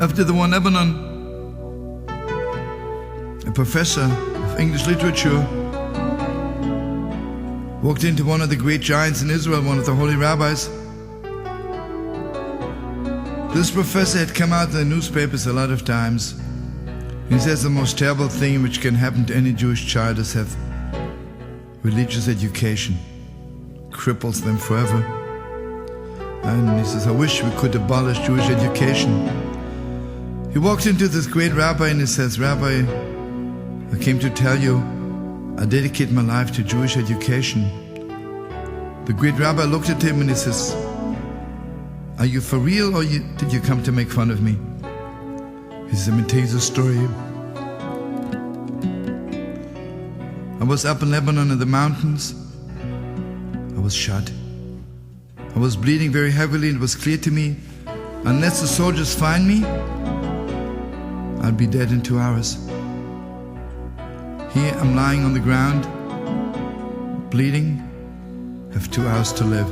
After the war in Lebanon, a professor of English literature walked into one of the great giants in Israel, one of the holy rabbis. This professor had come out in the newspapers a lot of times. He says the most terrible thing which can happen to any Jewish child is have religious education. Cripples them forever. And he says, I wish we could abolish Jewish education. He walks into this great rabbi and he says, Rabbi, I came to tell you, I dedicate my life to Jewish education. The great rabbi looked at him and he says, are you for real or did you come to make fun of me? He says, let me tell you the story. I was up in Lebanon in the mountains. I was shot. I was bleeding very heavily and it was clear to me, unless the soldiers find me, I'll be dead in 2 hours. Here I'm lying on the ground, bleeding, have 2 hours to live.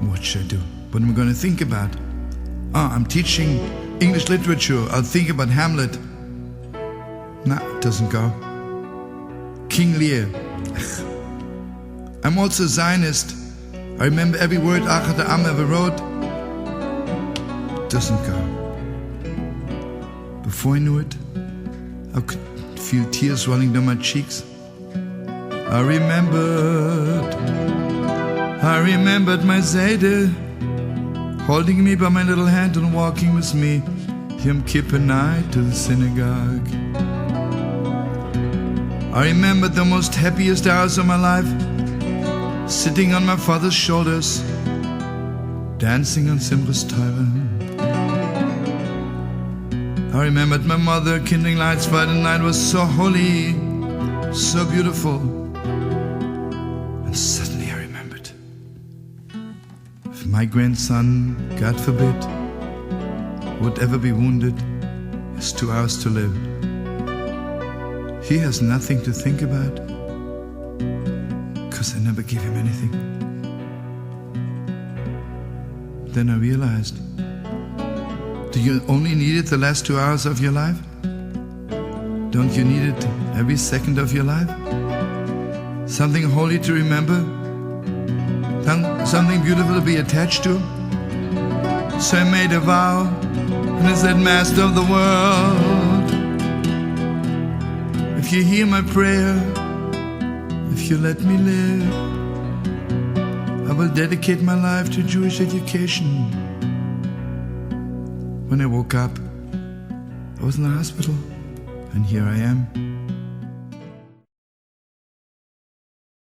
What should I do? What am I going to think about? I'm teaching English literature. I'll think about Hamlet. No, it doesn't go. King Lear. I'm also a Zionist. I remember every word Achad Am ever wrote. It doesn't go. Before I knew it, I could feel tears rolling down my cheeks. I remembered my Zayde holding me by my little hand and walking with me Yom Kippur night to the synagogue. I remembered the most happiest hours of my life, sitting on my father's shoulders, dancing on Simchas Torah. I remembered my mother kindling lights. Friday night was so holy, so beautiful. And suddenly I remembered, if my grandson, God forbid, would ever be wounded, has 2 hours to live. He has nothing to think about, because I never gave him anything. Then I realized, do you only need it the last 2 hours of your life? Don't you need it every second of your life? Something holy to remember? Something beautiful to be attached to? So I made a vow, and I said, Master of the world, if you hear my prayer, if you let me live, I will dedicate my life to Jewish education. When I woke up, I was in the hospital, and here I am.